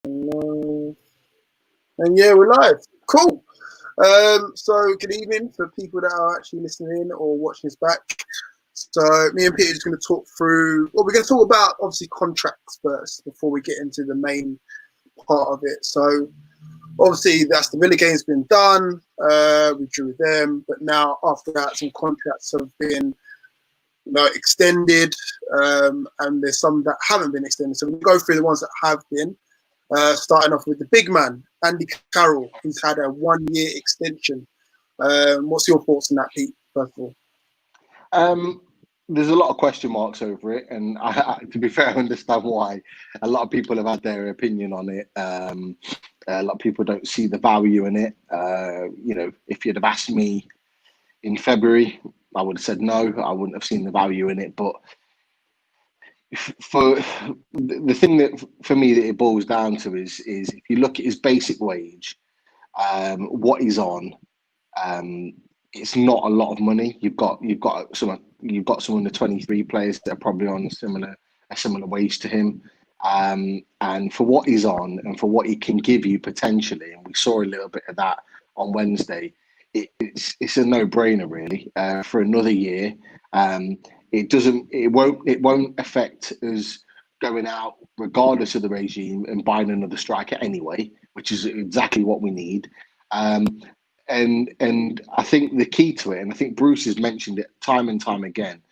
And yeah, we're live. Cool. So good evening for people that are actually listening in or watching this back. So me and Peter are just going to talk through. Well, we're going to talk about obviously contracts first before we get into the main part of it. So obviously that's the Villa game's been done. We drew with them, but now after that, some contracts have been extended, and there's some that haven't been extended. So we'll go through the ones that have been. Starting off with the big man, Andy Carroll, who's had a 1-year extension. What's your thoughts on that, Pete, first of all? There's a lot of question marks over it, and to be fair, I understand why. A lot of people have had their opinion on it. A lot of people don't see the value in it. If you'd have asked me in February, I would have said no. I wouldn't have seen the value in it. But for the thing that for me that it boils down to is if you look at his basic wage, what he's on, it's not a lot of money. You've got some under 23 players that are probably on a similar wage to him, and for what he's on and for what he can give you potentially, and we saw a little bit of that on Wednesday. It's a no-brainer really for another year. It won't affect us going out regardless of the regime and buying another striker anyway, which is exactly what we need. And I think the key to it, and I think Bruce has mentioned it time and time again,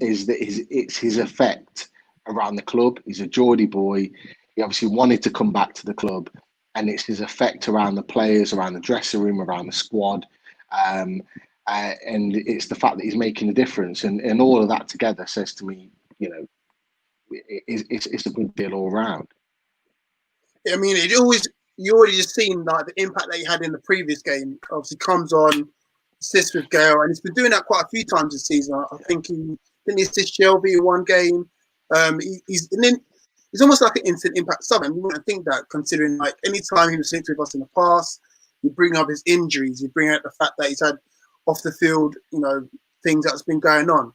is that it's his effect around the club. He's a Geordie boy. He obviously wanted to come back to the club, and it's his effect around the players, around the dressing room, around the squad. And it's the fact that he's making a difference, and all of that together says to me, it's a good deal all around. I mean, you already just seen like the impact that he had in the previous game. Obviously, comes on, assists with Gale, and he's been doing that quite a few times this season. I think he didn't assist Shelby in one game. He's almost like an instant impact sub, and you wouldn't think that considering like any time he was linked with us in the past. You bring up his injuries. You bring out the fact that he's had off the field, things that's been going on.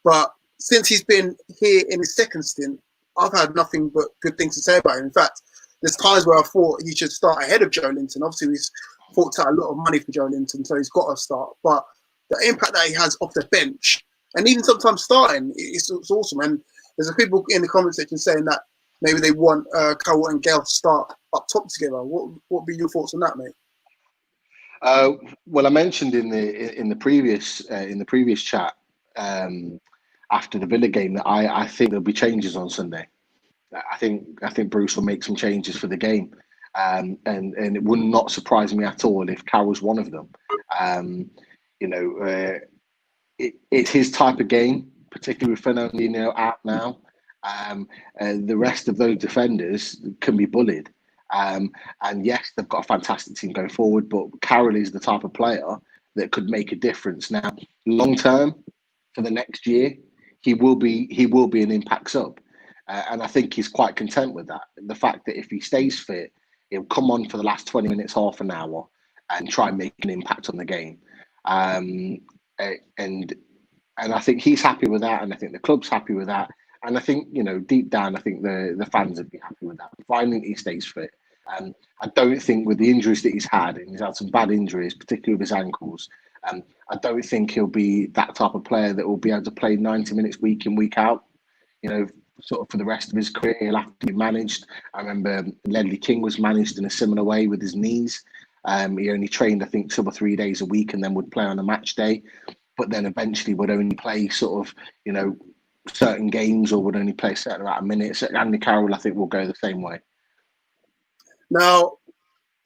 But since he's been here in his second stint, I've had nothing but good things to say about him. In fact, there's times where I thought he should start ahead of Joe Linton. Obviously, he's forked out a lot of money for Joe Linton, so he's got to start. But the impact that he has off the bench, and even sometimes starting, it's awesome. And there's people in the comment section saying that maybe they want Carroll and Gale to start up top together. What would be your thoughts on that, mate? Well, I mentioned in the previous chat after the Villa game that I think there'll be changes on Sunday. I think Bruce will make some changes for the game, and it would not surprise me at all if Carroll's one of them. It's his type of game, particularly with Fernandinho out now. The rest of those defenders can be bullied. And yes, they've got a fantastic team going forward, but Carroll is the type of player that could make a difference. Now, long term, for the next year, he will be an impact sub, and I think he's quite content with that. The fact that if he stays fit, he'll come on for the last 20 minutes, half an hour, and try and make an impact on the game. And I think he's happy with that, and I think the club's happy with that. And I think, deep down, I think the fans would be happy with that, providing he stays fit. I don't think with the injuries that he's had, and he's had some bad injuries, particularly with his ankles, I don't think he'll be that type of player that will be able to play 90 minutes week in, week out, sort of for the rest of his career. He'll have to be managed. I remember Ledley King was managed in a similar way with his knees. He only trained, I think, 2 or 3 days a week and then would play on a match day, but then eventually would only play sort of, certain games or would only play a certain amount of minutes. Andy Carroll, I think, will go the same way. Now,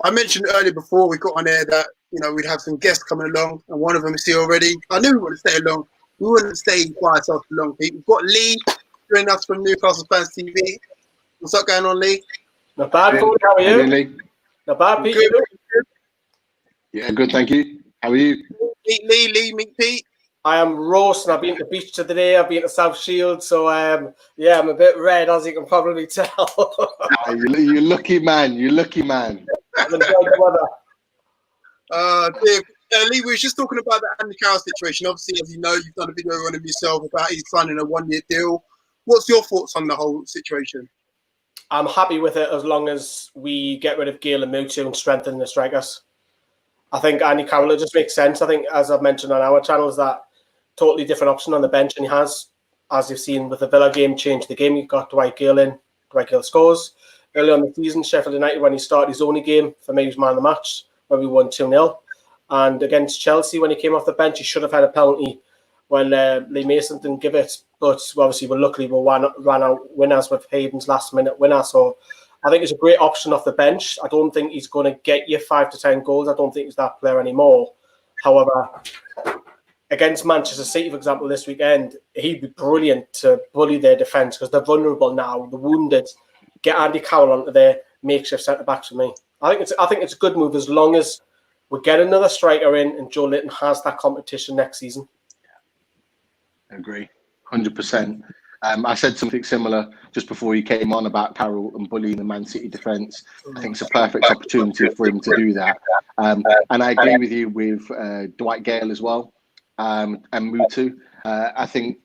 I mentioned earlier before we got on air that, we'd have some guests coming along, and one of them is here already. I knew we wouldn't stay long. We wouldn't stay by ourselves for long, Pete. We've got Lee joining us from Newcastle Fans TV. What's up going on, Lee? Not bad, Paul. How are you? Hey, Lee. Not bad, Pete. Good. Yeah, good, thank you. How are you? Meet Lee, meet Pete. I am roasting. I've been to the beach today. I've been to South Shield. So, I'm a bit red, as you can probably tell. You're lucky man. You're lucky man. I've enjoyed the weather. Lee, we were just talking about the Andy Carroll situation. Obviously, as you know, you've done a video on him yourself about he's signing a 1-year deal. What's your thoughts on the whole situation? I'm happy with it as long as we get rid of Gale and Mutu and strengthen the strikers. I think Andy Carroll, it just makes sense. I think, as I've mentioned on our channel, is that totally different option on the bench, and he has, as you've seen with the Villa game, changed the game. You've got Dwight Gale in. Dwight Gale scores. Early on the season, Sheffield United, when he started his only game, for me, he was man of the match, when we won 2-0. And against Chelsea, when he came off the bench, he should have had a penalty when Lee Mason didn't give it. But obviously, luckily, we ran out winners with Hayden's last-minute winner. So I think it's a great option off the bench. I don't think he's going to get you 5 to 10 goals. I don't think he's that player anymore. However, against Manchester City, for example, this weekend, he'd be brilliant to bully their defence because they're vulnerable now, the wounded. Get Andy Carroll onto their makeshift centre-backs for me. I think it's a good move as long as we get another striker in and Joe Linton has that competition next season. I agree, 100%. I said something similar just before you came on about Carroll and bullying the Man City defence. I think it's a perfect opportunity for him to do that. And I agree with you with Dwight Gale as well, and Mutu. I think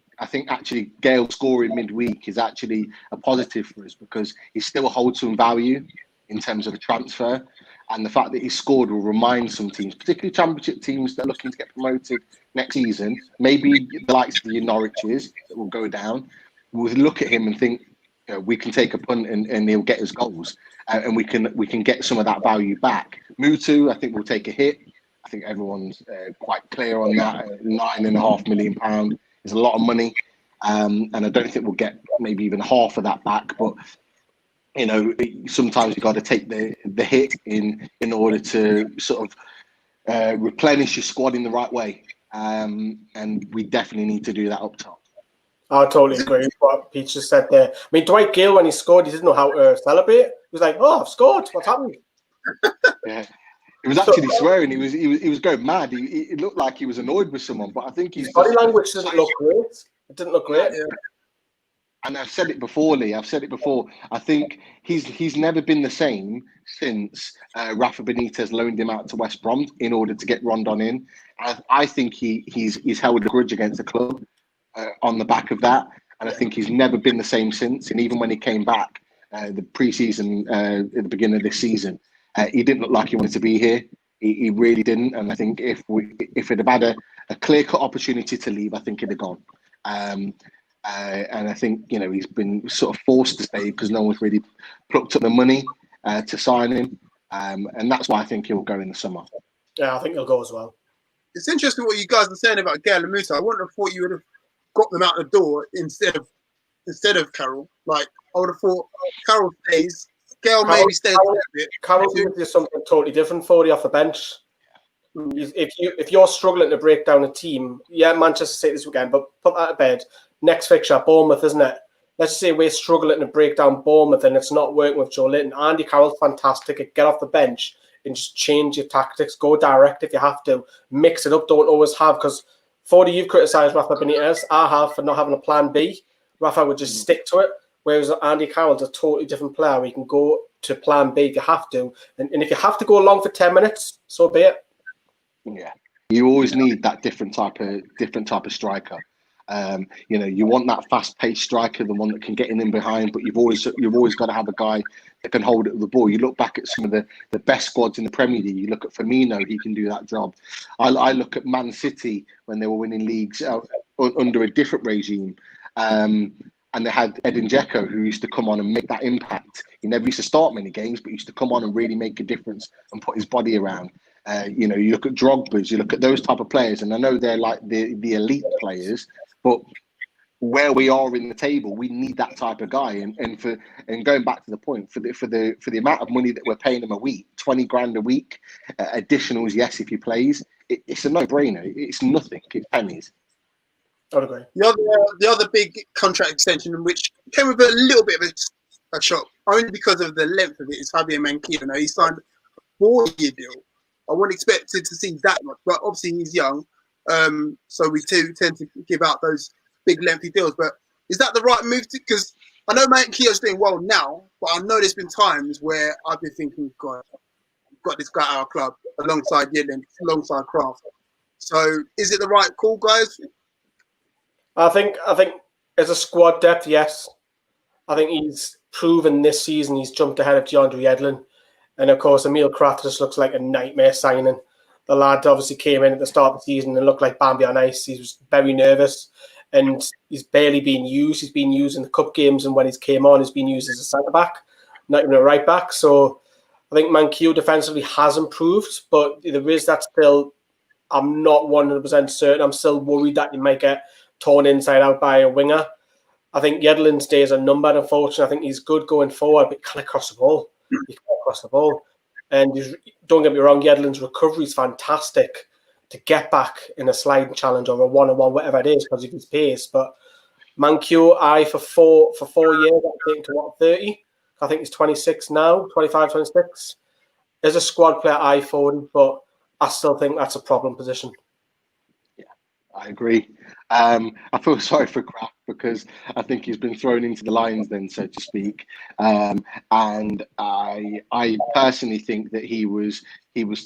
actually Gale scoring midweek is actually a positive for us because he still holds some value in terms of a transfer. And the fact that he scored will remind some teams, particularly Championship teams that are looking to get promoted next season, maybe the likes of the Norwiches that will go down, will look at him and think, we can take a punt and he'll get his goals, and we can get some of that value back. Mutu, I think, will take a hit. I think everyone's quite clear on that. £9.5 million is a lot of money, and I don't think we'll get maybe even half of that back. But sometimes you've got to take the hit in order to sort of replenish your squad in the right way, and we definitely need to do that up top. I totally agree with what Pete just said there. I mean, Dwight Gale, when he scored, he didn't know how to celebrate. He was like, "Oh, I've scored! What's happened?" Yeah, he was actually swearing. He was going mad. It looked like he was annoyed with someone, but I think his body language didn't look great. It didn't look great. Yeah. And I've said it before, Lee. I think he's never been the same since Rafa Benitez loaned him out to West Brom in order to get Rondon in. I think he's held a grudge against the club on the back of that, and I think he's never been the same since. And even when he came back, the pre-season at the beginning of this season, he didn't look like he wanted to be here. He really didn't. And I think if it had had a clear-cut opportunity to leave, I think he'd have gone. And I think he's been sort of forced to stay because no one's really plucked up the money to sign him, and that's why I think he'll go in the summer. Yeah, I think he'll go as well. It's interesting what you guys are saying about Gale and Musa. I wouldn't have thought you would have got them out the door instead of Carroll. Like, I would have thought Carroll stays, Gale maybe stays a little bit. Carroll is something totally different for you off the bench. If you're struggling to break down a team, Manchester City this weekend, but put that to bed. Next fixture, Bournemouth, isn't it? Let's say we're struggling to break down Bournemouth and it's not working with Joe Linton. Andy Carroll's fantastic. Get off the bench and just change your tactics. Go direct if you have to. Mix it up. Don't always have, because Fordy, you've criticised Rafa Benitez. I have, for not having a plan B. Rafa would just stick to it. Whereas Andy Carroll's a totally different player. We can go to plan B if you have to. And if you have to go along for 10 minutes, so be it. Yeah. You always need that different type of striker. You want that fast-paced striker, the one that can get in behind, but you've always got to have a guy that can hold it with the ball. You look back at some of the best squads in the Premier League. You look at Firmino; he can do that job. I look at Man City when they were winning leagues under a different regime, and they had Edin Dzeko, who used to come on and make that impact. He never used to start many games, but he used to come on and really make a difference and put his body around. You look at Drogba's, you look at those type of players, and I know they're like the elite players. But where we are in the table, we need that type of guy. And going back to the point, for the amount of money that we're paying him a week, 20 grand a week, additionals, yes, if he plays, it's a no-brainer. It's nothing. It's pennies. I would agree. The other big contract extension, which came with a little bit of a shock, only because of the length of it, is Javier Manquillo. Now, he signed a 4-year deal. I wouldn't expect to see that much, but obviously he's young. So we tend to give out those big lengthy deals. But is that the right move? Because I know Manquillo's doing well now, but I know there's been times where I've been thinking, God, we've got this guy at our club alongside Yedlin, alongside Kraft. So is it the right call, guys? I think as a squad depth, yes. I think proven this season he's jumped ahead of DeAndre Yedlin. And of course, Emil Kraft just looks like a nightmare signing. The lad obviously came in at the start of the season and looked like Bambi on ice. He was very nervous and he's barely been used. He's been used in the cup games, and when he's came on, he's been used as a centre-back, not even a right-back. So I think Manquillo defensively has improved, but there is that still. I'm not 100% certain. I'm still worried that he might get torn inside out by a winger. I think Yedlin's days are numbered, unfortunately. I think he's good going forward, but he can't cross the ball. He can't cross the ball. And don't get me wrong, Yedlin's recovery is fantastic to get back in a sliding challenge or a one-on-one, whatever it is, because of his pace. But Manquillo, for 4 years, I think to what, 30? I think he's 26 now, 25, 26. As a squad player, for him, but I still think that's a problem position. Yeah, I agree. I feel sorry for Kraft because I think he's been thrown into the lions then, so to speak. And I personally think that he was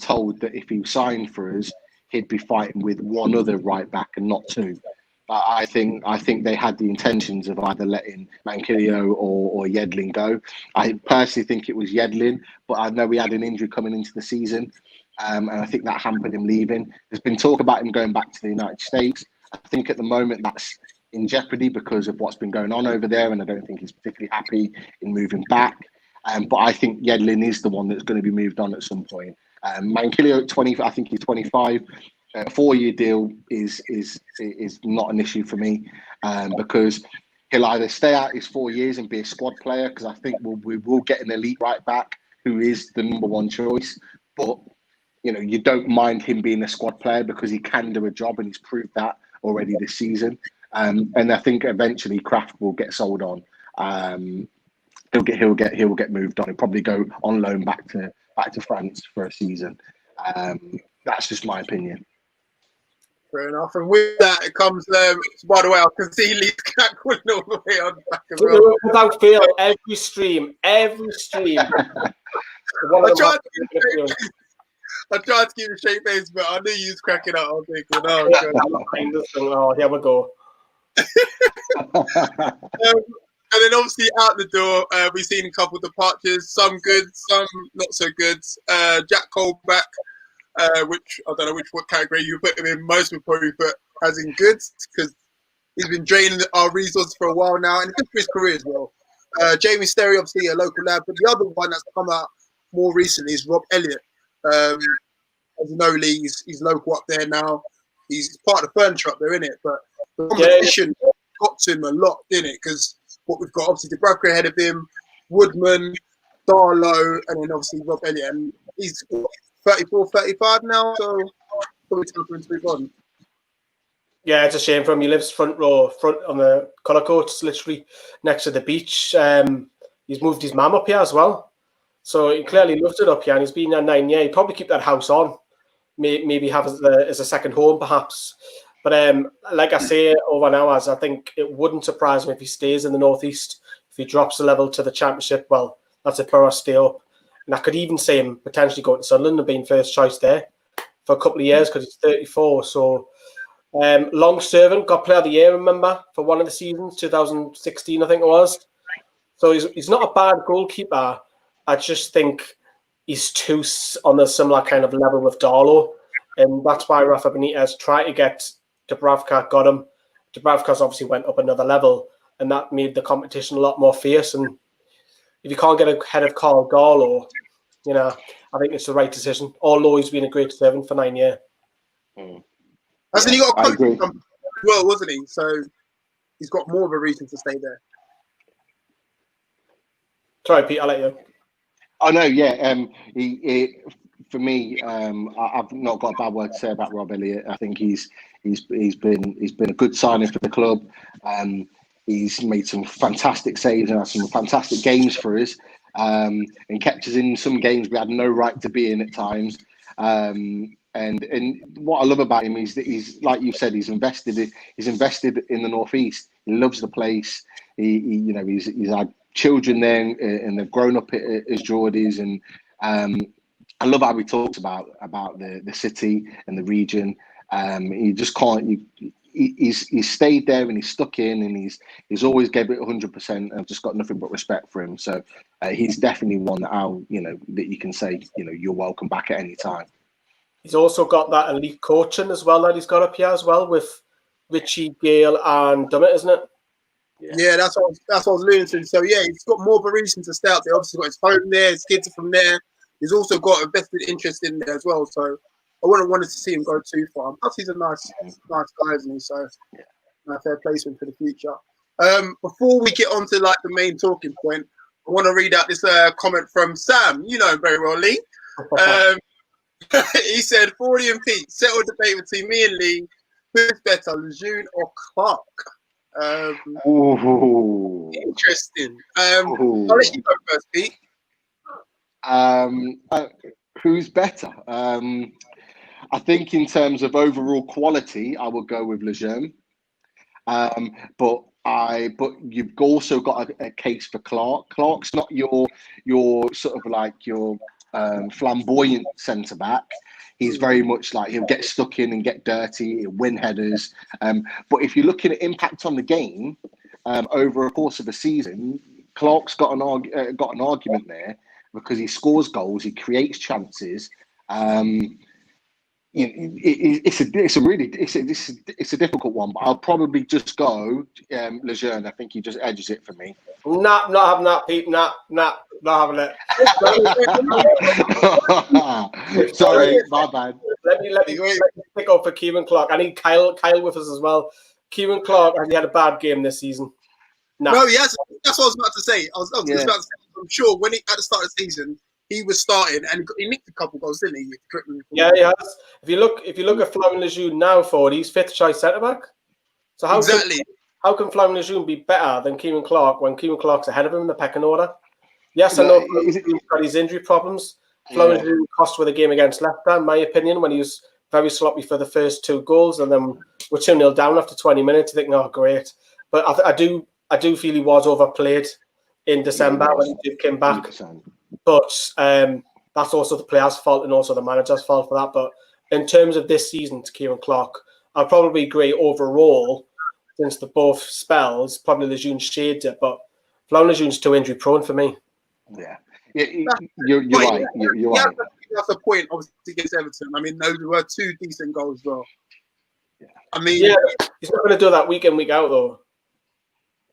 told that if he signed for us, he'd be fighting with one other right back and not two. I think they had the intentions of either letting Manquillo or Yedlin go. I personally think it was Yedlin, but I know he had an injury coming into the season. And I think that hampered him leaving. There's been talk about him going back to the United States. I think at the moment that's in jeopardy because of what's been going on over there, and I don't think he's particularly happy in moving back. But I think Yedlin is the one that's going to be moved on at some point. Manquillo at 20, I think he's 25. A 4-year deal is not an issue for me because he'll either stay out his 4 years and be a squad player, because I think we will get an elite right back who is the number one choice, but you don't mind him being a squad player because he can do a job, and he's proved that already this season. And I think eventually Kraft will get sold on. He'll get moved on. He'll probably go on loan back to France for a season. That's just my opinion. Fair enough. And with that, it comes. By the way, I can see Lee's cackling all the way on the back as well. Without fail, every stream. I tried to keep a straight face, but I knew you was cracking up. I was thinking, oh, here we go. And then obviously out the door, we've seen a couple of departures, some good, some not so good. Jack Cole back, which I don't know what category you put him in. Most would probably put as in good, because he's been draining our resources for a while now, and good for his career as well. Jamie Sterry, obviously a local lad, but the other one that's come out more recently is Rob Elliott. As you know, Lee, he's local up there now. He's part of the furniture up there, isn't it? But the competition got to him a lot, didn't it? Because what we've got, obviously, Dubravka ahead of him, Woodman, Darlow, and then obviously Rob Elliott. And he's 34, 35 now, so probably time for him to move on. Yeah, it's a shame for him. He lives front on the colour coats, literally next to the beach. He's moved his mum up here as well. So he clearly loves it up here, and he's been there 9 years. He'd probably keep that house on, maybe have it as a second home, perhaps. But like I say over hours, I think it wouldn't surprise me if he stays in the Northeast. If he drops the level to the Championship, well, that's a power stay up. And I could even see him potentially going to Sunderland and being first choice there for a couple of years because he's 34. So long serving, got Player of the Year, remember, for one of the seasons, 2016, I think it was. So he's not a bad goalkeeper. I just think he's too on a similar kind of level with Darlow. And that's why Rafa Benitez tried to get Dubravka, got him. Dubravka's obviously went up another level, and that made the competition a lot more fierce. And if you can't get ahead of Carl Darlow, I think it's the right decision. Although he's been a great servant for 9 years. Hasn't he got a coach as well, wasn't he? So he's got more of a reason to stay there. Sorry, Pete, I'll let you. Oh no, yeah. For me, I've not got a bad word to say about Rob Elliott. I think he's been a good signing for the club. He's made some fantastic saves and had some fantastic games for us, and kept us in some games we had no right to be in at times. And what I love about him is that he's, like you said, he's invested in the Northeast. He loves the place. He's had children there, and they've grown up as Geordies, and I love how he talks about the city and the region. You just can't. he's stayed there and he's stuck in, and he's always gave it 100%. I've just got nothing but respect for him. So he's definitely one that that you can say, you're welcome back at any time. He's also got that elite coaching as well that he's got up here as well with Richie, Gale, and Dummett, isn't it? Yeah, that's what I was alluding to. So yeah, he's got more of a reason to stay up there. Obviously, got his home there, his kids are from there. He's also got a vested interest in there as well. So I wouldn't want to see him go too far. Plus, he's a nice guy, isn't he? So a fair placement for the future. Before we get on to like the main talking point, I want to read out this comment from Sam. You know him very well, Lee. He said, "Fordy and Pete, settle debate between me and Lee. Who's better, Lejeune or Clark?" Interesting. I'll let you go first, Pete. Who's better? I think in terms of overall quality, I will go with Lejeune. But you've also got a case for Clark. Clark's not your sort of like your flamboyant centre back. He's very much like he'll get stuck in and get dirty, he'll win headers. But if you're looking at impact on the game over a course of a season, Clark's got an argument there because he scores goals, he creates chances. It's a difficult one, but I'll probably just go Lejeune. I think he just edges it for me. Not having that, Pete. Not having it. Sorry, my bad. Let me pick up for Kieran Clark. I need Kyle with us as well. Kieran Clark, has he had a bad game this season? No, he has. That's what I was about to say. I was about to say, I'm sure when at the start of the season, he was starting and he nicked a couple goals, didn't he? Yeah, he has. If you look at Flaming Lejeune now, he's fifth choice centre back. So how can Flaming Lejeune be better than Kieran Clark when Kieran Clark's ahead of him in the pecking order? Yes, I know he's got his injury problems. Flaming Lejeune cost with a game against Leicester, in my opinion, when he was very sloppy for the first 2 goals, and then we're 2-0 down after 20 minutes. You think, oh, great. But I do feel he was overplayed in December when he did come back. 100%. But that's also the player's fault and also the manager's fault for that. But in terms of this season to Kieran Clark, I'll probably agree overall, since the both spells, probably Lejeune shades it. But Flaming Lejeune's too injury prone for me. Yeah, you're right. You're right. That's a point, obviously, against Everton. I mean, those were 2 decent goals as well. Yeah. I mean, he's not going to do that week in, week out, though.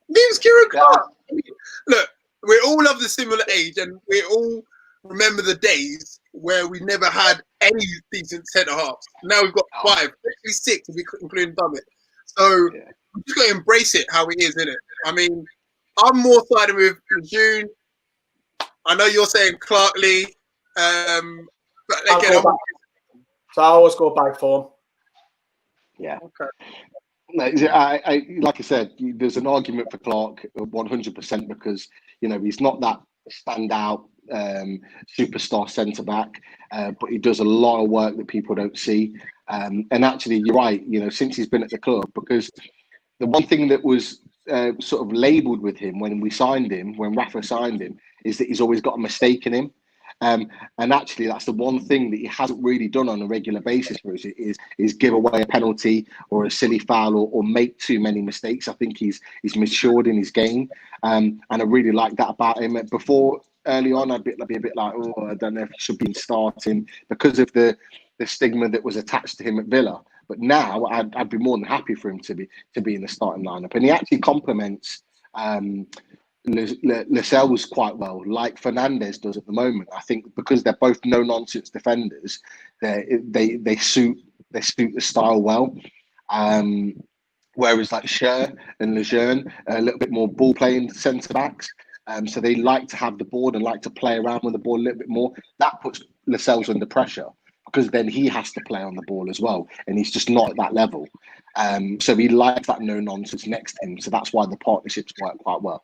Leaves Kieran Clark. I mean, look, we're all of the similar age, and we all remember the days where we never had any decent centre halves. Now we've got 5, actually 6, if we include Dummett. So we've just got to embrace it how it is, isn't it? I mean, I'm more siding with Lejeune. I know you're saying Clark, Lee, but again, so I always go by form. Yeah. Okay. I like I said, there's an argument for Clark 100% because he's not that standout superstar centre back, but he does a lot of work that people don't see. And actually, you're right. Since he's been at the club, because the one thing that was sort of labelled with him when Rafa signed him, is that he's always got a mistake in him. And actually, that's the one thing that he hasn't really done on a regular basis for us is give away a penalty or a silly foul or make too many mistakes. I think he's matured in his game, and I really like that about him. Before, early on, I'd be a bit like, oh, I don't know if he should be starting because of the stigma that was attached to him at Villa. But now, I'd be more than happy for him to be in the starting lineup, and he actually complements Lascelles quite well, like Fernandez does at the moment. I think because they're both no-nonsense defenders, they suit the style well. Whereas like Scher and Lejeune are a little bit more ball-playing centre-backs. So they like to have the ball and like to play around with the ball a little bit more. That puts Lascelles under pressure because then he has to play on the ball as well, and he's just not at that level. So he likes that no-nonsense next to him. So that's why the partnerships work quite well.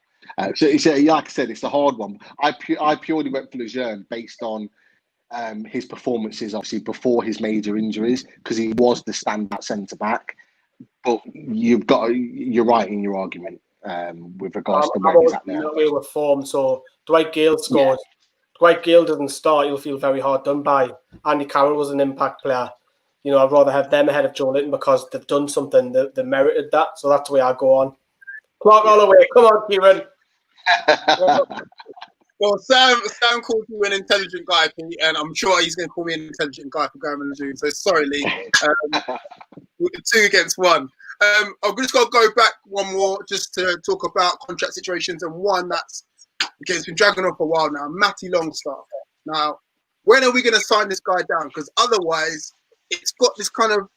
So like I said, it's a hard one. I purely went for Lejeune based on his performances, obviously before his major injuries, because he was the standout centre back. But you're right in your argument with regards to where he's at now. With form, so Dwight Gale scores. Yeah. Dwight Gale doesn't start, you'll feel very hard done by. Andy Carroll was an impact player. You know, I'd rather have them ahead of Joe Linton because they've done something that they merited that. So that's the way I go on. Clark Holloway, come on, Kieran. Well, Sam called you an intelligent guy, and I'm sure he's going to call me an intelligent guy for going on the Zoom. So sorry, Lee. 2 against 1. I'm just going to go back one more just to talk about contract situations, and one that's it's been dragging on for a while now. Matty Longstaff. Now, when are we going to sign this guy down? Because otherwise, it's got this kind of,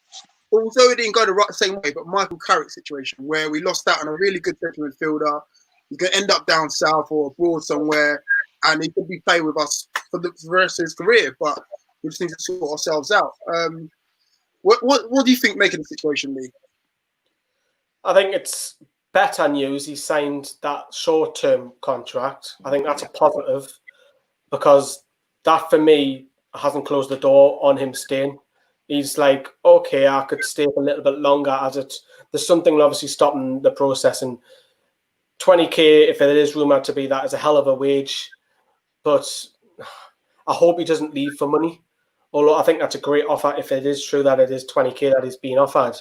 although it didn't go the same way, but Michael Carrick situation where we lost out on a really good central midfielder. He's going to end up down south or abroad somewhere, and he could be playing with us for the rest of his career. But we just need to sort ourselves out. What do you think making the situation, Lee? I think it's better news. He signed that short-term contract. I think that's a positive because that, for me, hasn't closed the door on him staying. He's like, okay, I could stay a little bit longer there's something obviously stopping the process. And 20k, if it is rumoured to be that, is a hell of a wage. But I hope he doesn't leave for money. Although I think that's a great offer if it is true that it is 20k that he's being offered.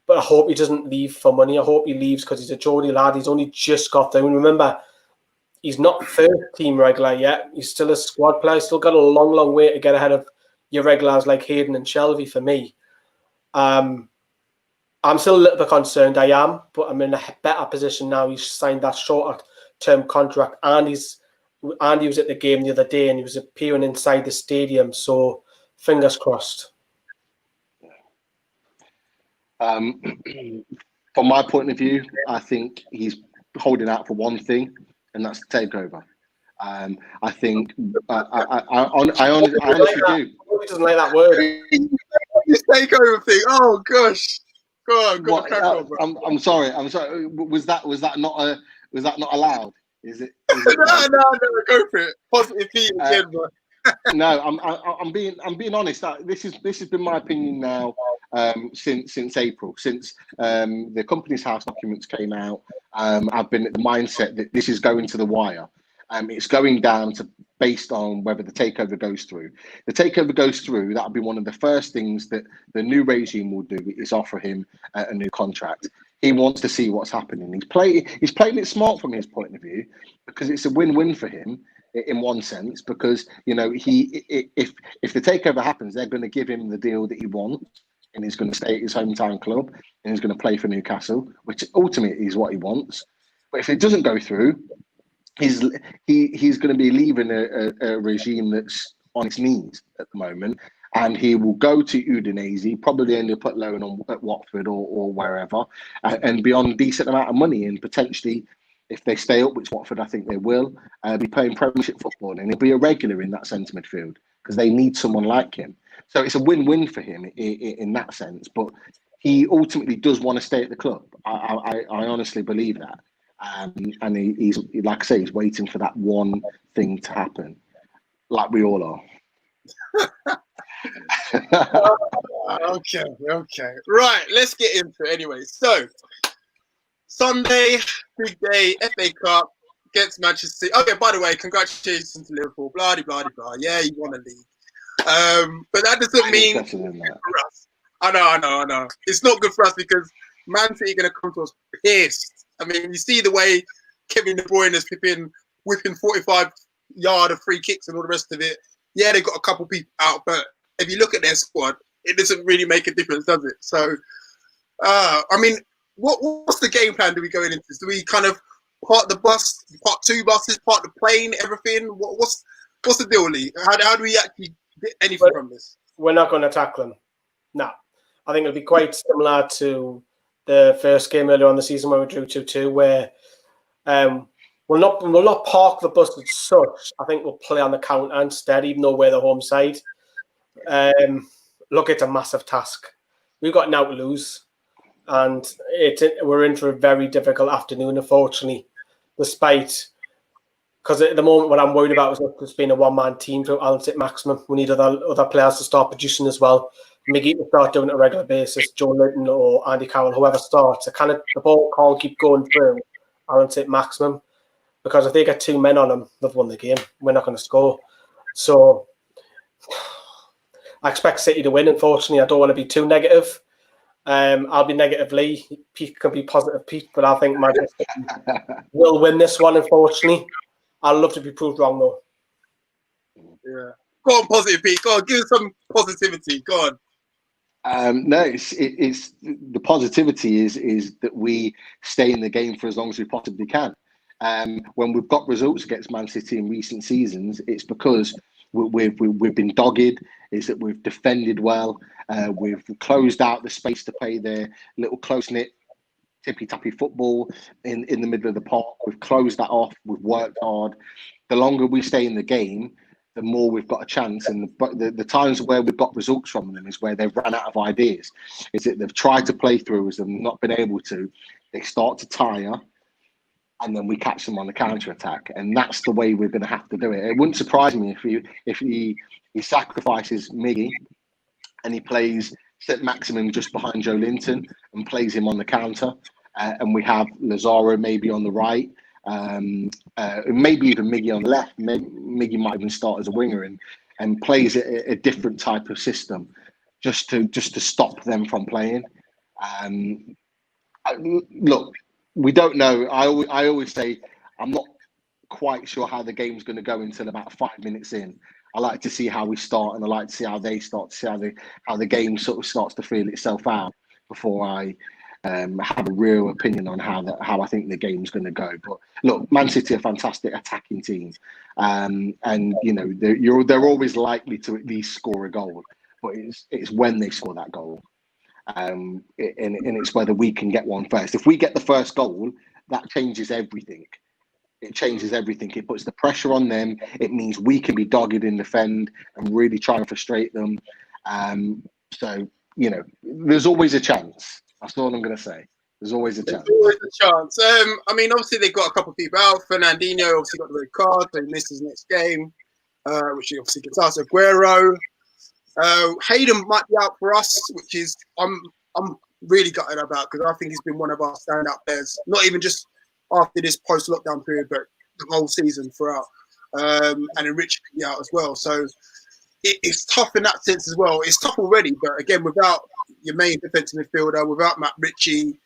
But I hope he doesn't leave for money. I hope he leaves because he's a Geordie lad. He's only just got there. And remember, he's not first team regular yet. He's still a squad player. He's still got a long, long way to get ahead of your regulars like Hayden and Shelby for me. I'm still a little bit concerned. I am, but I'm in a better position now. He's signed that shorter term contract, and he was at the game the other day, and he was appearing inside the stadium. So fingers crossed. From my point of view, I think he's holding out for one thing, and that's the takeover. I think I honestly do. He doesn't like that word. This takeover thing. Oh gosh. Go on, I'm sorry. Was that not allowed? Is it no, go for it. Positive heat again, bro. No, I'm being honest. This has been my opinion now since April, since the Company's House documents came out. I've been at the mindset that this is going to the wire. It's going down to based on whether the takeover goes through. The takeover goes through. That'll be one of the first things that the new regime will do is offer him a new contract. He wants to see what's happening. He's playing it smart from his point of view because it's a win-win for him in one sense. Because if the takeover happens, they're going to give him the deal that he wants, and he's going to stay at his hometown club and he's going to play for Newcastle, which ultimately is what he wants. But if it doesn't go through, he's going to be leaving a regime that's on its knees at the moment, and he will go to Udinese, probably end up at loan at Watford or wherever, and be on a decent amount of money, and potentially, if they stay up, which Watford I think they will, be playing Premiership football, and he'll be a regular in that centre midfield because they need someone like him. So it's a win-win for him in that sense, but he ultimately does want to stay at the club. I honestly believe that. And he's, like I say, he's waiting for that one thing to happen, like we all are. Okay. Right, let's get into it anyway. So, Sunday, big day, FA Cup against Manchester City. Okay, by the way, congratulations to Liverpool. Blah, blah, blah. Yeah, you won the league. But that doesn't mean it's good for us. I know. It's not good for us because Man City are going to come to us pissed. I mean, you see the way Kevin De Bruyne is whipping 45-yard free kicks and all the rest of it. Yeah, they got a couple people out, but if you look at their squad, it doesn't really make a difference, does it? So, I mean, what's the game plan? Do we go into? Do we kind of part the bus, part 2 buses, part the plane, everything? What's the deal, Lee? How do we actually get anything from this? We're not going to tackle them. No, I think it'll be quite similar to the first game earlier on the season where we drew 2-2, where we'll not park the bus as such. I think we'll play on the counter instead, even though we're the home side. Look, it's a massive task. We've got now to lose, and we're in for a very difficult afternoon, unfortunately, despite, because at the moment what I'm worried about is just being a one-man team to Alan City maximum. We need other players to start producing as well. Miggy will start doing it on a regular basis, Joe Linton or Andy Carroll, whoever starts. The ball can't keep going through Alan City maximum, because if they get 2 men on them, they've won the game. We're not going to score. So I expect City to win. Unfortunately, I don't want to be too negative. I'll be negative Lee. Pete can be positive Pete, but I think Manchester City will win this one, unfortunately. I'd love to be proved wrong, though. Yeah. Go on, positive Pete. Go on, give us some positivity. Go on. No, it's the positivity is that we stay in the game for as long as we possibly can. When we've got results against Man City in recent seasons, it's because we've been dogged. Is that we've defended well. We've closed out the space to play their little close-knit tippy-tappy football in the middle of the park. We've closed that off. We've worked hard. The longer we stay in the game, the more we've got a chance. And the times where we've got results from them is where they've run out of ideas. Is that they've tried to play through us and not been able to. They start to tire, and then we catch them on the counter attack. And that's the way we're going to have to do it. It wouldn't surprise me if he sacrifices Miggy and he plays St. Maximin just behind Joe Linton and plays him on the counter. And we have Lazaro maybe on the right. Maybe even Miggy on the left. Miggy might even start as a winger and plays a different type of system just to stop them from playing. Look, we don't know. I always say I'm not quite sure how the game's going to go until about 5 minutes in. I like to see how we start, and I like to see how they start, to see how the game sort of starts to feel itself out before I have a real opinion on how I think the game's going to go. But look, Man City are a fantastic attacking team, and you know they're always likely to at least score a goal. But it's when they score that goal, and it's whether we can get one first. If we get the first goal, that changes everything. It changes everything. It puts the pressure on them. It means we can be dogged in defend and really try and frustrate them. So, you know, there's always a chance. That's all I'm going to say. There's always a chance. There's always a chance. I mean, obviously, they've got a couple of people out. Fernandinho obviously got the red card. They missed his next game, which he obviously gets out. Aguero. Hayden might be out for us, which is I'm really gutted about, because I think he's been one of our standout players. Not even just after this post-lockdown period, but the whole season throughout. And then Rich could be out as well. So it's tough in that sense as well. It's tough already, but again, without your main defensive midfielder, without Matt Ritchie,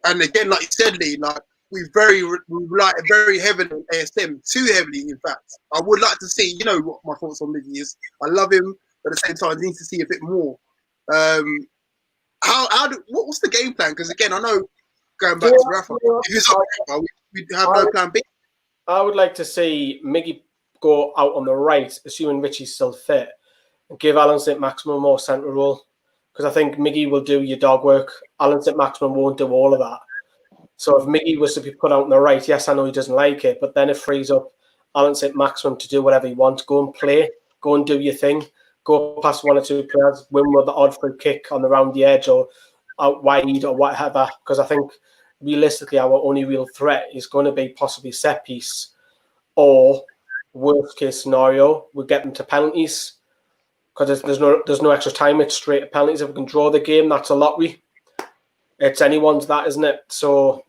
and again, like you said, Lee, like we rely very heavily on ASM, too heavily, in fact. I would like to see, you know what my thoughts on Miggy is. I love him, but at the same time, I need to see a bit more. What's the game plan? Because again, I know, going back to Rafa, if it's not Rafa, we have no plan B. I would like to see Miggy go out on the right, assuming Richie's still fit, and give Alan St. Maximin more central role. Because I think Miggy will do your dog work. Alan St. Maximin won't do all of that. So if Miggy was to be put out on the right, yes, I know he doesn't like it, but then it frees up Alan St. Maximin to do whatever he wants. Go and play. Go and do your thing. Go past one or two players, win with the odd free kick on the round the edge or out wide or whatever. Because I think realistically, our only real threat is going to be possibly set piece, or worst case scenario, we get them to penalties. Because there's no extra time. It's straight to penalties. If we can draw the game, that's a lottery. It's anyone's that, isn't it? So,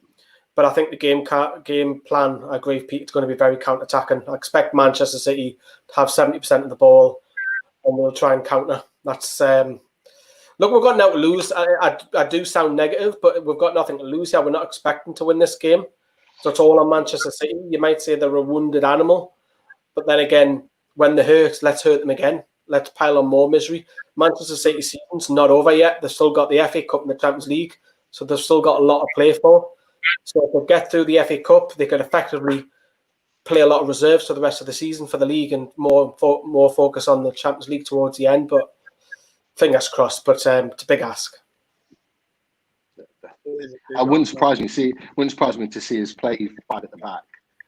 but I think the game plan, I agree with Pete, it's going to be very counter-attacking. I expect Manchester City to have 70% of the ball, and we'll try and counter. That's look, we've got nothing to lose. I do sound negative, but we've got nothing to lose here. We're not expecting to win this game. So it's all on Manchester City. You might say they're a wounded animal, but then again, when they hurt, let's hurt them again. Let's pile on more misery. Manchester City season's not over yet. They've still got the FA Cup and the Champions League, so they've still got a lot to play for. So if they get through the FA Cup, they could effectively play a lot of reserves for the rest of the season for the league and more focus on the Champions League towards the end. But fingers crossed. But it's a big ask. It wouldn't surprise me to see us play 5 at the back,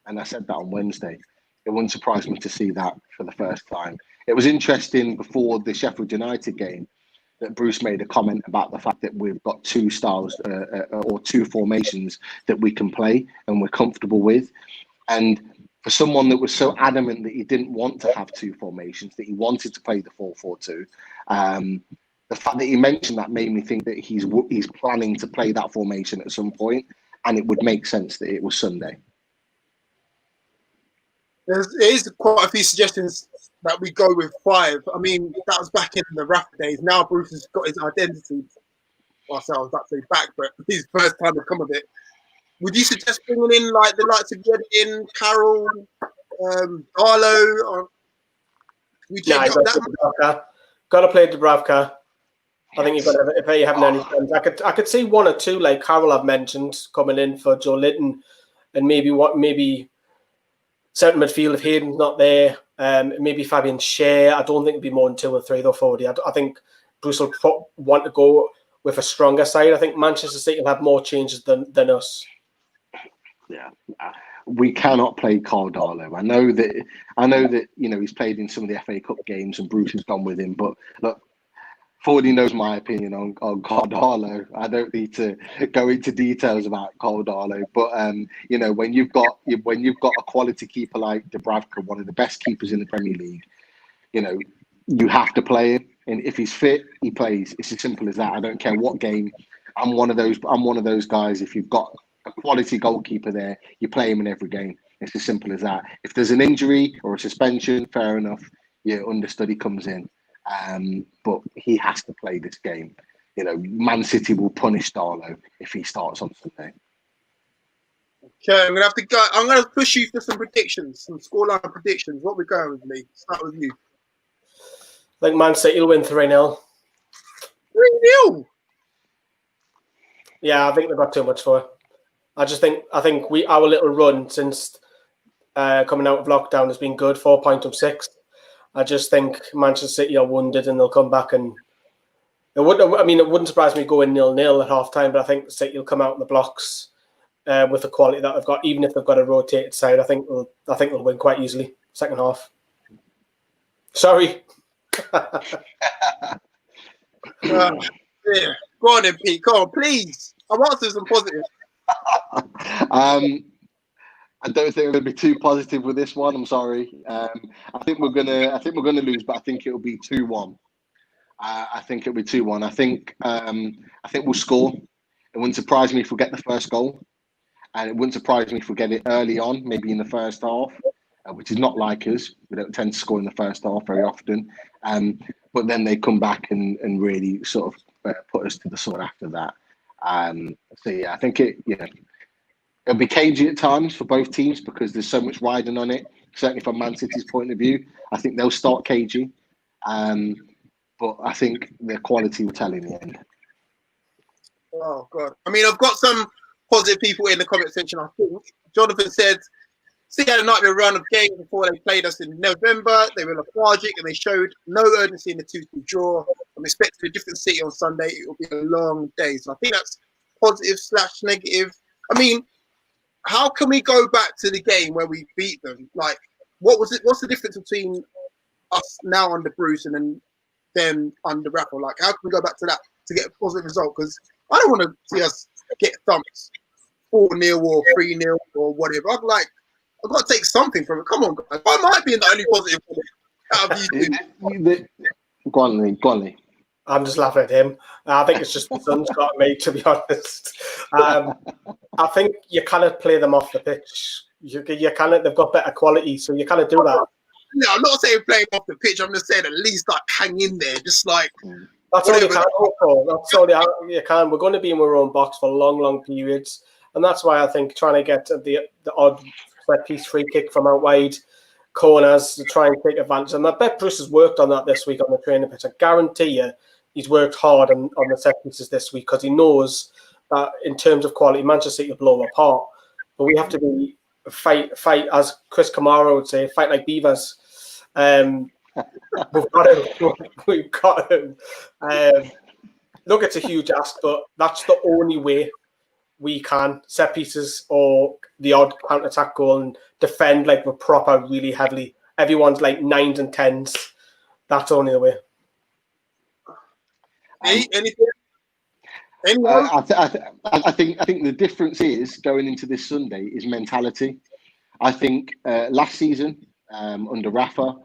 and I said that on Wednesday. It wouldn't surprise me to see that for the first time. It was interesting before the Sheffield United game that Bruce made a comment about the fact that we've got 2 styles or 2 formations that we can play and we're comfortable with. And for someone that was so adamant that he didn't want to have 2 formations, that he wanted to play the 4-4-2, the fact that he mentioned that made me think that he's planning to play that formation at some point, and it would make sense that it was Sunday. There is quite a few suggestions that we go with 5. I mean, that was back in the Rafa days. Now Bruce has got his identity. Well, I was about to say back, but his first time to come of it. Would you suggest bringing in like the likes of Geordie, Carroll, Darlow? Or we change up that? Got to play Dubravka. I think you've got to, if you haven't any friends. I could see 1 or 2 like Carroll I've mentioned coming in for Joe Linton, and maybe centre midfield if Hayden's not there. Maybe Fabian Schär. I don't think it'd be more than 2 or 3 though forward. I think Bruce will want to go with a stronger side. I think Manchester City will have more changes than us. Yeah, we cannot play Carl Darlow. I know that he's played in some of the FA Cup games and Bruce has gone with him. But look, Fordy knows my opinion on Carl Darlow. I don't need to go into details about Carl Darlow. But when you've got a quality keeper like Dubravka, one of the best keepers in the Premier League, you have to play him. And if he's fit, he plays. It's as simple as that. I don't care what game. I'm one of those guys. If you've got a quality goalkeeper there, you play him in every game. It's as simple as that. If there's an injury or a suspension, fair enough, your understudy comes in. But he has to play this game. Man City will punish Darlow if he starts on Sunday. Okay, I'm gonna have to go. I'm gonna push you for some predictions, some scoreline predictions. What we're going with, Lee? Start with you. I think Man City will win 3-0. 3-0. Yeah, I think they've got too much for it. I think our little run since coming out of lockdown has been good. 4 points from 6. I just think Manchester City are wounded and they'll come back, and it wouldn't surprise me going 0-0 at half time, but I think City will come out in the blocks with the quality that they've got. Even if they've got a rotated side, I think they'll win quite easily second half. Sorry. Yeah. Go on then, Pete. Come on, please. I want to do some positive. I don't think I'm going to be too positive with this one. I'm sorry. I think we're gonna lose, but I think it'll be 2-1. I think it'll be 2-1. I think we'll score. It wouldn't surprise me if we get the first goal, and it wouldn't surprise me if we get it early on, maybe in the first half, which is not like us. We don't tend to score in the first half very often. But then they come back and really sort of put us to the sword after that. So yeah, I think it'll be cagey at times for both teams because there's so much riding on it. Certainly from Man City's point of view, I think they'll start cagey. But I think their quality will tell in the end. Oh God! I mean, I've got some positive people in the comment section. I think Jonathan said City had a nightmare run of games before they played us in November. They were lethargic and they showed no urgency in the 2-2 draw. I'm expecting a different City on Sunday. It will be a long day. So I think that's positive/negative. I mean, how can we go back to the game where we beat them? Like, what's the difference between us now under Bruce and then them under Rafa? Like, how can we go back to that to get a positive result? Because I don't want to see us get thumped 4-0 or 3-0 or whatever. I've got to take something from it. Come on, guys. I might be the only positive out of you two. Go on, Lee. I'm just laughing at him. I think it's just the sun's got me, to be honest. I think you cannot play them off the pitch. You cannot. They've got better quality, so you cannot do that. No, I'm not saying playing off the pitch. I'm just saying at least like hang in there, just like. That's all you can hope for. That's all you can. We're going to be in our own box for long periods, and that's why I think trying to get the odd set piece free kick from out wide, corners to try and take advantage. And I bet Bruce has worked on that this week on the training pitch. I guarantee you, he's worked hard on the set pieces this week because he knows that in terms of quality, Manchester City will blow apart. But we have to be fight as Chris Kamara would say, fight like beavers. We've got him. Look, it's a huge ask, but that's the only way we can set pieces or the odd counter-attack goal and defend like we're proper really heavily. Everyone's like 9s and 10s. That's only the way. Anything? I think the difference is going into this Sunday is mentality. I think last season under Rafa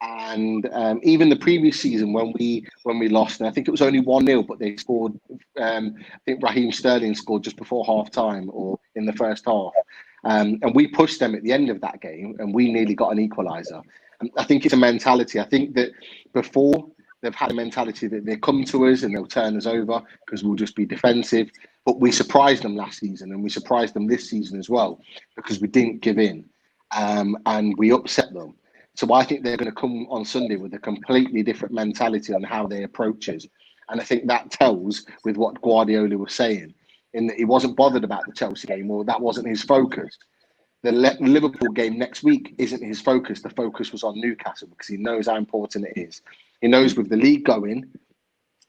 and even the previous season when we lost, and I think it was only 1-0, but they scored. I think Raheem Sterling scored just before half time or in the first half, and we pushed them at the end of that game, and we nearly got an equaliser. I think it's a mentality. I think that before they've had a mentality that they come to us and they'll turn us over because we'll just be defensive. But we surprised them last season, and we surprised them this season as well because we didn't give in, and we upset them. So I think they're going to come on Sunday with a completely different mentality on how they approach us. And I think that tells with what Guardiola was saying, in that he wasn't bothered about the Chelsea game, or that wasn't his focus. The Liverpool game next week isn't his focus. The focus was on Newcastle because he knows how important it is. He knows with the league going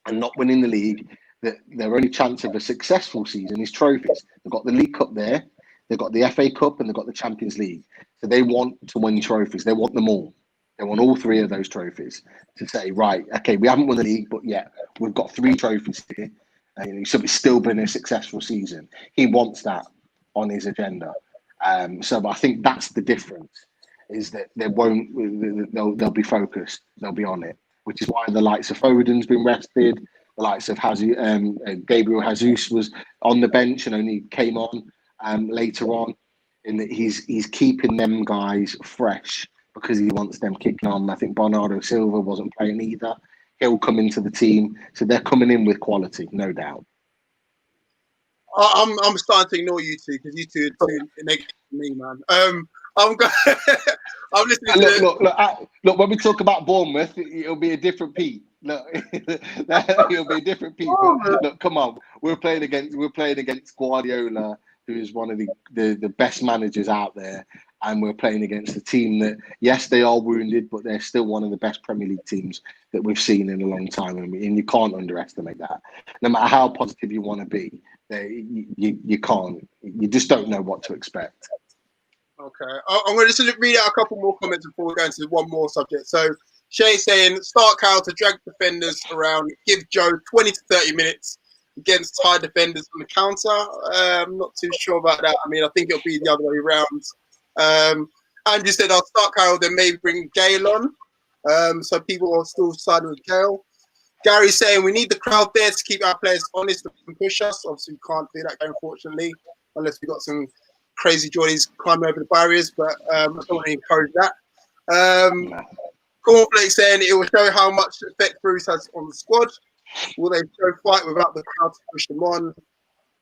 and not winning the league, that their only chance of a successful season is trophies. They've got the League Cup there, they've got the FA Cup, and they've got the Champions League. So they want to win trophies. They want them all. They want all three of those trophies to say, right, okay, we haven't won the league, but yeah, we've got 3 trophies here. And so it's still been a successful season. He wants that on his agenda. So I think that's the difference, is that they'll be focused, they'll be on it, which is why the likes of Foden's been rested, the likes of Gabriel Jesus was on the bench and only came on later on, in that he's keeping them guys fresh because he wants them kicking on. I think Bernardo Silva wasn't playing either. He'll come into the team, so they're coming in with quality, no doubt. I'm starting to ignore you two because you two are too negative to me, man. I'm listening. Look. When we talk about Bournemouth, it'll be a different Pete. Look, it'll be a different Pete. Look, come on, we're playing against Guardiola, who is one of the best managers out there, and we're playing against a team that, yes, they are wounded, but they're still one of the best Premier League teams that we've seen in a long time, and you can't underestimate that. No matter how positive you want to be, you can't. You just don't know what to expect. Okay, I'm going to just read out a couple more comments before we go into one more subject. So Shay saying, start Kyle to drag defenders around, give Joe 20 to 30 minutes against high defenders on the counter. I'm not too sure about that. I mean, I think it'll be the other way around. Andrew said, I'll start Kyle, then maybe bring Gale on. So people are still siding with Gale. Gary's saying, we need the crowd there to keep our players honest and push us. Obviously, we can't do that, unfortunately, unless we've got some crazy Geordies climbing over the barriers, but I don't want to encourage that. Cornflake saying it will show how much effect Bruce has on the squad. Will they show fight without the crowd to push them on?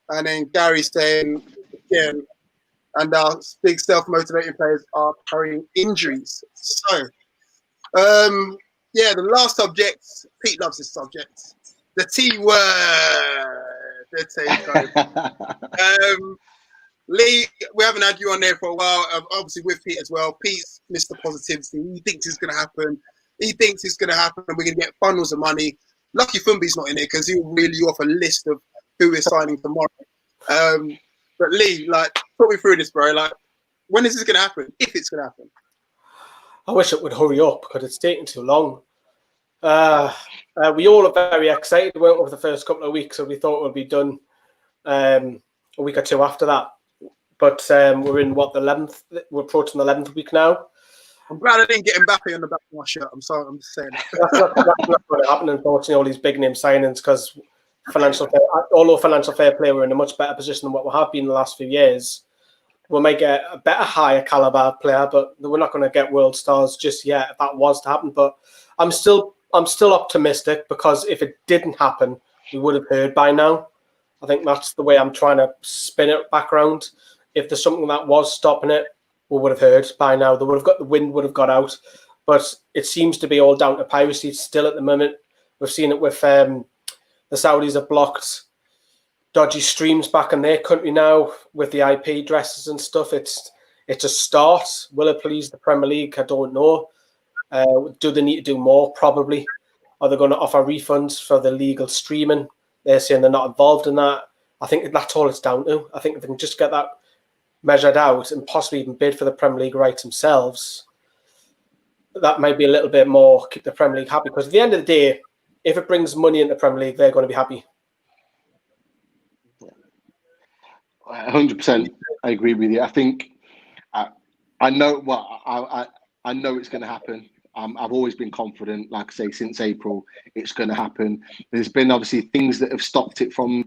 And then Gary saying, again, and our big self-motivating players are carrying injuries. So, yeah, the last subject, Pete loves this subject. The T word. The T word. Lee, we haven't had you on there for a while, obviously with Pete as well. Pete's Mr. Positivity. He thinks it's going to happen. We're going to get funnels of money. Lucky Fumbi's not in there because he'll reel you off a list of who we're signing tomorrow. But Lee, talk me through this, bro. When is this going to happen? If it's going to happen. I wish it would hurry up because it's taking too long. We all are very excited, weren't we, over the first couple of weeks, so we thought it would be done a week or two after that. But we're in, the 11th? We're approaching the 11th week now. I'm glad I didn't get Mbappe on the back of my shirt. I'm sorry, I'm just saying. That's not going to happen, unfortunately, all these big name signings, because although financial fair play, we're in a much better position than what we have been in the last few years. We might get a better, higher caliber player, but we're not going to get world stars just yet if that was to happen. But I'm still optimistic, because if it didn't happen, we would have heard by now. I think that's the way I'm trying to spin it back around. If there's something that was stopping it, we would have heard by now. The wind would have got out. But it seems to be all down to piracy still at the moment. We've seen it with the Saudis have blocked dodgy streams back in their country now with the IP addresses and stuff. It's a start. Will it please the Premier League? I don't know. Do they need to do more? Probably. Are they going to offer refunds for the legal streaming? They're saying they're not involved in that. I think that's all it's down to. I think if they can just get that measured out and possibly even bid for the Premier League rights themselves, that might be a little bit more, keep the Premier League happy. Because at the end of the day, if it brings money into the Premier League, they're going to be happy. 100%. I agree with you. I think I know I know it's going to happen. I've always been confident, like I say, since April, it's going to happen. There's been obviously things that have stopped it from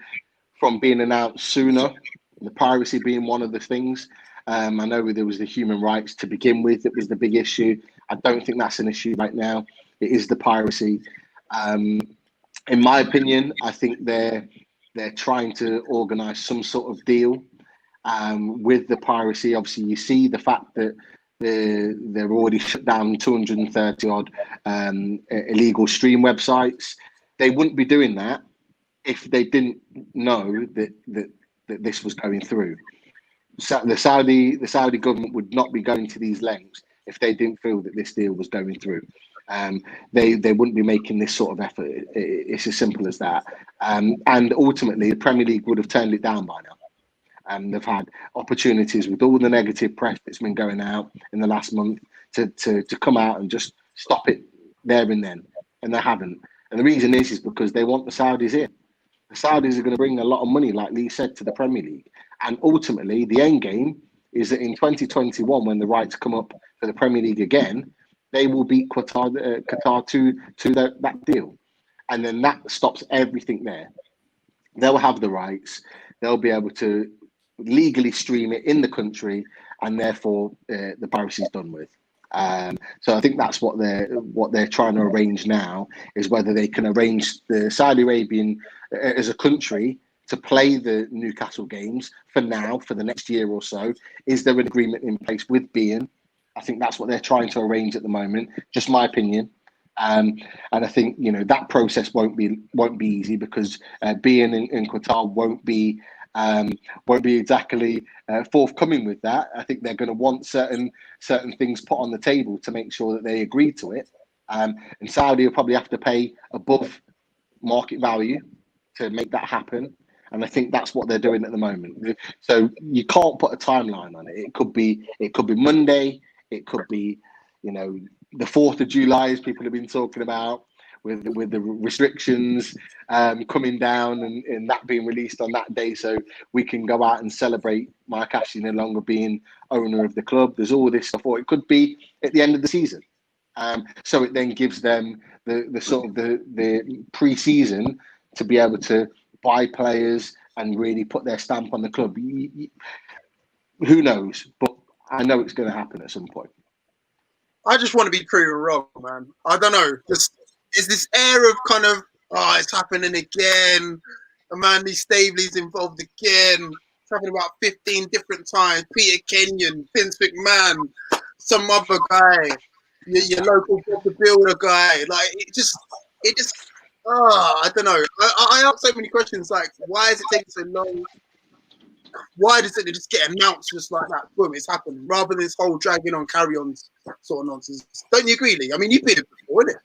being announced sooner, the piracy being one of the things. I know there was the human rights to begin with that was the big issue. I don't think that's an issue right now. It is the piracy. In my opinion, I think they're trying to organise some sort of deal with the piracy. Obviously, you see the fact that they're already shut down 230 odd illegal stream websites. They wouldn't be doing that if they didn't know that this was going through. So the Saudi government would not be going to these lengths if they didn't feel that this deal was going through. They wouldn't be making this sort of effort. It's as simple as that. And ultimately, the Premier League would have turned it down by now. They've had opportunities with all the negative press that's been going out in the last month to come out and just stop it there and then, and they haven't. And the reason is because they want the Saudis in. The Saudis are going to bring a lot of money, like Lee said, to the Premier League. And ultimately, the end game is that in 2021, when the rights come up for the Premier League again, they will beat Qatar to that deal. And then that stops everything there. They'll have the rights. They'll be able to legally stream it in the country, and therefore the piracy is done with. So I think that's what they're trying to arrange now, is whether they can arrange the Saudi Arabian as a country to play the Newcastle games for now, for the next year or so. Is there an agreement in place with beIN? I think that's what they're trying to arrange at the moment. Just my opinion. And I think that process won't be easy, because beIN in Qatar won't be exactly forthcoming with that. I think they're going to want certain things put on the table to make sure that they agree to it. And Saudi will probably have to pay above market value to make that happen. And I think that's what they're doing at the moment. So you can't put a timeline on it. It could be Monday. It could be, the 4th of July, as people have been talking about, with the restrictions coming down and that being released on that day, so we can go out and celebrate Mike Ashley no longer being owner of the club. There's all this stuff. Or it could be at the end of the season. So it then gives them the sort of the pre-season to be able to buy players and really put their stamp on the club. Who knows? But I know it's going to happen at some point. I just want to be proven wrong, man. I don't know. Is this air of kind of, it's happening again. Mandy Staveley's involved again. It's happened about 15 different times. Peter Kenyon, Vince McMahon, some other guy, your local Bob Builder guy. Like, it just, I don't know. I ask so many questions, like, why is it taking so long? Why does it just get announced just like that? Boom, it's happened. Rather than this whole dragging on, carry on sort of nonsense. Don't you agree, Lee? I mean, you've been it before, isn't it?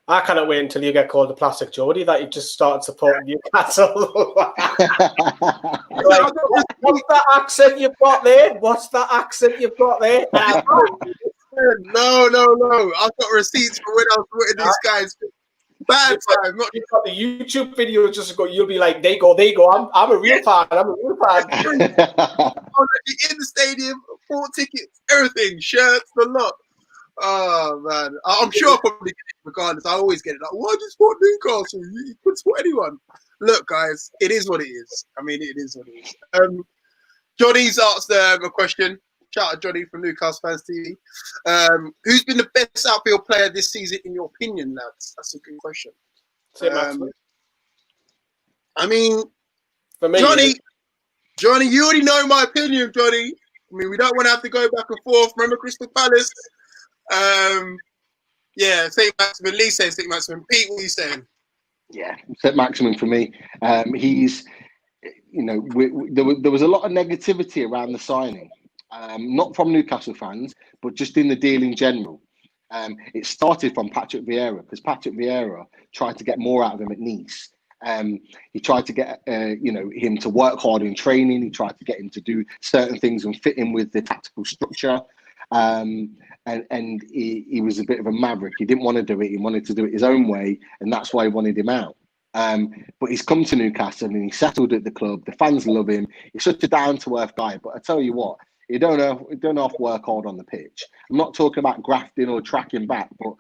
I cannot wait until you get called the plastic Geordie, that you just started supporting Newcastle. Like, what's that accent you've got there? No. I've got receipts for when I was with these guys. Bad time. Not you've got the YouTube video just go. You'll be like, they go. I'm a real fan. I was in the stadium, 4 tickets, everything, shirts, the lot. Oh man, I'm sure I'll probably get it regardless. I always get it. Like, why do you support Newcastle? You could support anyone. Look, guys, it is what it is. I mean, it is what it is. Johnny's asked a question. Shout out Johnny from Newcastle Fans TV. Who's been the best outfield player this season, in your opinion, lads? That's a good question. I mean, for me, Johnny, you already know my opinion, Johnny. I mean, we don't want to have to go back and forth. Remember Crystal Palace? Yeah, St. Maximin. Lee says St. Maximin. Pete, what are you saying? Yeah, St. Maximin for me. He's, there was a lot of negativity around the signing. Not from Newcastle fans, but just in the deal in general. It started from Patrick Vieira, because Patrick Vieira tried to get more out of him at Nice. He tried to get him to work hard in training. He tried to get him to do certain things and fit in with the tactical structure. And he was a bit of a maverick. He didn't want to do it. He wanted to do it his own way, and that's why he wanted him out. But he's come to Newcastle and he's settled at the club. The fans love him. He's such a down-to-earth guy. But I tell you what, you don't have to work hard on the pitch. I'm not talking about grafting or tracking back, but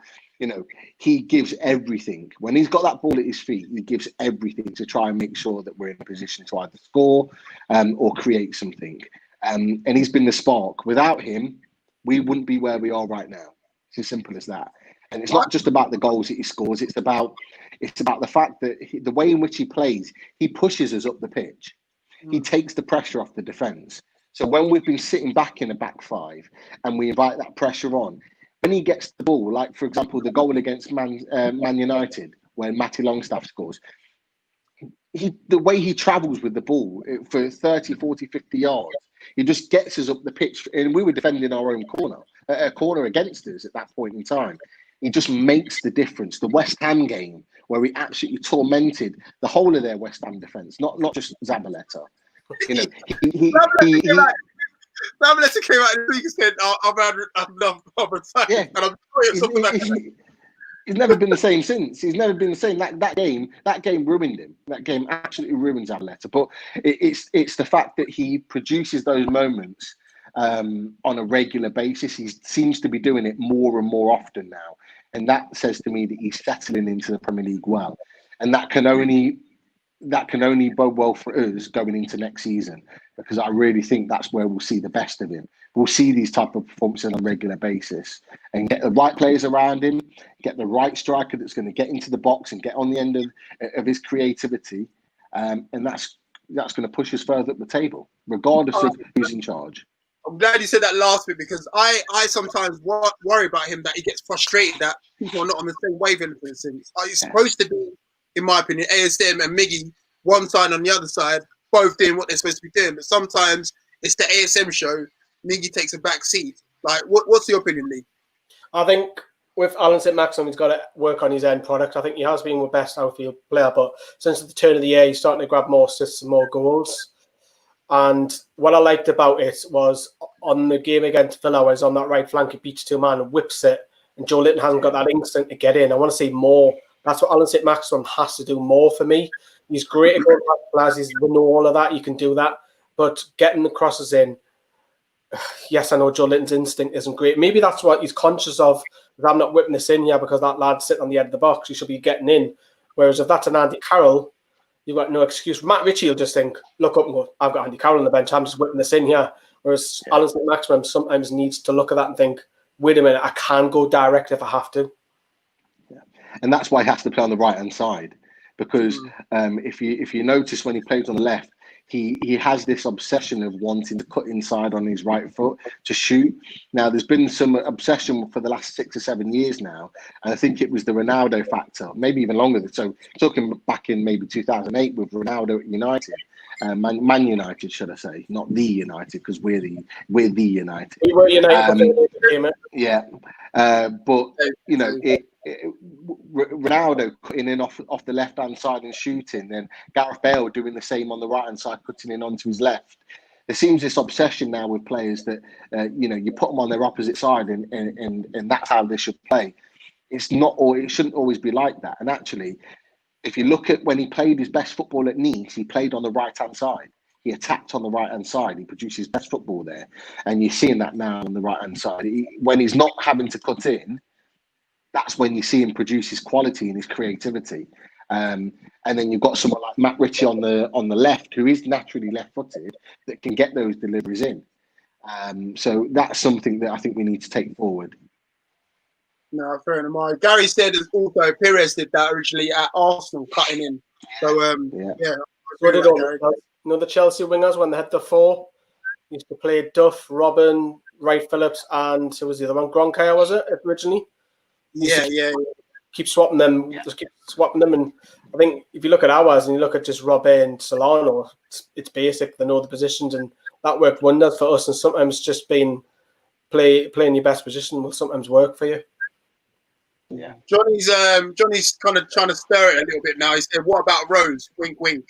he gives everything. When he's got that ball at his feet, he gives everything to try and make sure that we're in a position to either score or create something. And he's been the spark. Without him, we wouldn't be where we are right now. It's as simple as that. And it's not just about the goals that he scores. It's about the fact that the way in which he plays, he pushes us up the pitch. He takes the pressure off the defence. So when we've been sitting back in a back five and we invite that pressure on, when he gets the ball, like, for example, the goal against Man United, where Matty Longstaff scores, the way he travels with the ball for 30, 40, 50 yards, he just gets us up the pitch. And we were defending our own corner against us at that point in time. He just makes the difference. The West Ham game, where he absolutely tormented the whole of their West Ham defence, not just Zabaleta. You know, Zabaleta came out this week and said, "I've loved Robert's time," yeah, and I'm sure it's something like that. He's never been the same since. He's never been the same. That game ruined him. That game absolutely ruined Zabaleta. But it's the fact that he produces those moments on a regular basis. He seems to be doing it more and more often now, and that says to me that he's settling into the Premier League well, and that can only bode well for us going into next season, because I really think that's where we'll see the best of him. We'll see these type of performances on a regular basis and get the right players around him, get the right striker that's going to get into the box and get on the end of his creativity. And that's going to push us further up the table, regardless of who's in charge. I'm glad you said that last bit, because I sometimes worry about him, that he gets frustrated that people are not on the same wavelength, for instance. Are you supposed to be, in my opinion, ASM and Miggy, one side on the other side, both doing what they're supposed to be doing? But sometimes it's the ASM show, Miggy takes a back seat. Like, what's your opinion, Lee? I think with Alan St-Maxim, he's got to work on his end product. I think he has been the best outfield player, but since the turn of the year, he's starting to grab more assists and more goals. And what I liked about it was on the game against Villa, where he's on that right flank, he beats two man and whips it, and Joe Linton hasn't got that instinct to get in. I want to see more. That's what Alan St-Maxim has to do more for me. He's great at going back players. He's winning all of that. You can do that. But getting the crosses in, yes, I know Joe Linton's instinct isn't great. Maybe that's what he's conscious of. I'm not whipping this in here because that lad's sitting on the edge of the box. He should be getting in. Whereas if that's an Andy Carroll, you've got no excuse. Matt Ritchie will just think, look up and go, I've got Andy Carroll on the bench. I'm just whipping this in here. Whereas Alan St-Maxim sometimes needs to look at that and think, wait a minute, I can go direct if I have to. Yeah. And that's why he has to play on the right-hand side. Because if you notice when he plays on the left, he has this obsession of wanting to cut inside on his right foot to shoot. Now, there's been some obsession for the last 6 or 7 years now, and I think it was the Ronaldo factor, maybe even longer. So talking back in maybe 2008 with Ronaldo at United, Man United, should I say, not the United, because we're the United. We were United. Yeah, but you know Ronaldo cutting in off the left-hand side and shooting, and Gareth Bale doing the same on the right-hand side, cutting in onto his left. There seems this obsession now with players that, you put them on their opposite side and that's how they should play. It's not, or it shouldn't always be like that. And actually, if you look at when he played his best football at Nice, he played on the right-hand side. He attacked on the right-hand side. He produced his best football there. And you're seeing that now on the right-hand side. When he's not having to cut in, that's when you see him produce his quality and his creativity. And then you've got someone like Matt Ritchie on the left, who is naturally left-footed, that can get those deliveries in. So that's something that I think we need to take forward. No, fair enough. Gary said also Perez did that originally at Arsenal, cutting in. So yeah. What did the Chelsea wingers when they had the four used to play Duff, Robin, Wright Phillips, and who was the other one? Gronkaya, was it originally? Yeah. Keep swapping them, and I think if you look at ours and you look at just Robin and Solano, it's basic. They know the positions, and that worked wonders for us. And sometimes just playing your best position will sometimes work for you. Yeah, Johnny's kind of trying to stir it a little bit now. He said, "What about Rose? Wink, wink."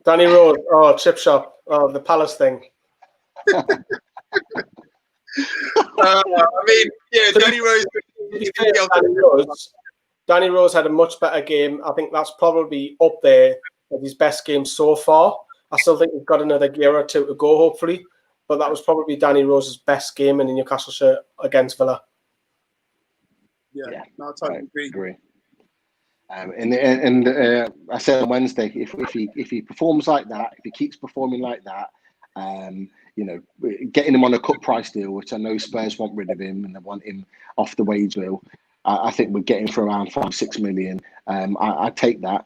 Danny Rose, chip shop, the Palace thing. Danny Rose had a much better game. I think that's probably up there with his best game so far. I still think we've got another year or two to go, hopefully. But that was probably Danny Rose's best game in the Newcastle shirt against Villa. Yeah. No, I totally agree. And I said on Wednesday, if he performs like that, if he keeps performing like that, getting him on a cut price deal, which I know Spurs want rid of him and they want him off the wage bill. I think we're getting for around 5-6 million. I take that,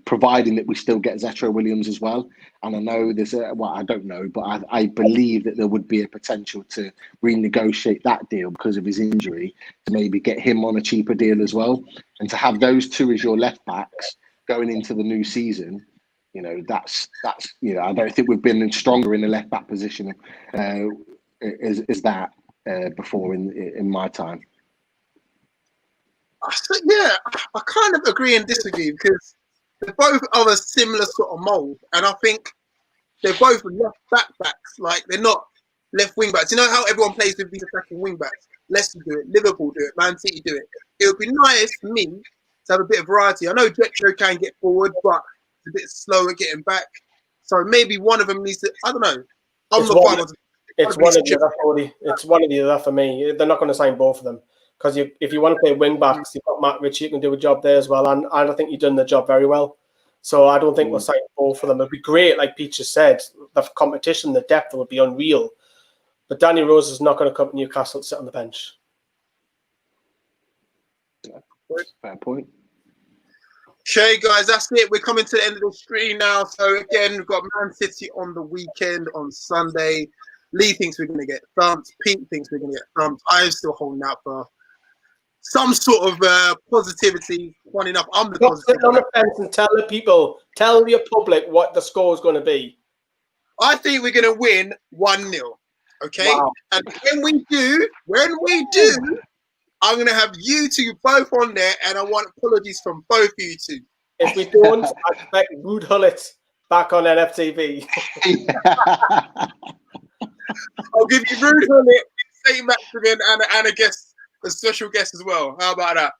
providing that we still get Zetro Williams as well. And I know I don't know, but I believe that there would be a potential to renegotiate that deal because of his injury, to maybe get him on a cheaper deal as well. And to have those two as your left backs going into the new season, that's I don't think we've been stronger in the left back position as that before in my time. Yeah, I kind of agree and disagree because they're both of a similar sort of mold, and I think they're both left backs. Like, they're not left wing backs. You know how everyone plays with these attacking wing backs? Leicester do it, Liverpool do it, Man City do it. It would be nice for me to have a bit of variety. I know Jetro can get forward, but it's a bit slow at getting back. So maybe one of them needs to. I don't know. It's one of the other, Geordie. It's one of the other for me. They're not going to sign both of them. Because if you want to play wing backs, you've got Matt Ritchie who can do a job there as well. And I think you've done the job very well. So I don't think we'll sign both of them. It'd be great, like Pete just said. The competition, the depth would be unreal. But Danny Rose is not going to come to Newcastle to sit on the bench. Fair point. Okay, guys, that's it. We're coming to the end of the stream now. So again, we've got Man City on the weekend on Sunday. Lee thinks we're going to get thumped. Pete thinks we're going to get thumped. I'm still holding out for some sort of positivity. Funny enough, I'm the positive. Sit on the fence and tell the people, tell your public what the score is going to be. I think we're going to win 1-0. Okay? Wow. And when we do, I'm going to have you two both on there, and I want apologies from both of you two. If we don't, I expect Rude Hullet back on NFTV. I'll give you Rude Hullet, St. Maximin, and a guest. A special guest as well. How about that?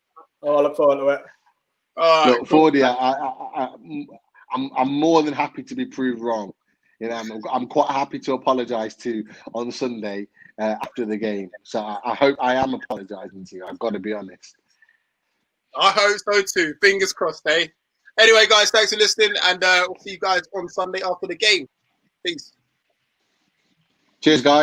Oh, I look forward to it. Look, Fordy, I'm more than happy to be proved wrong. I'm quite happy to apologise to on Sunday after the game. So I hope I am apologising to you. I've got to be honest. I hope so too. Fingers crossed, eh? Anyway, guys, thanks for listening, and we'll see you guys on Sunday after the game. Peace. Cheers, guys.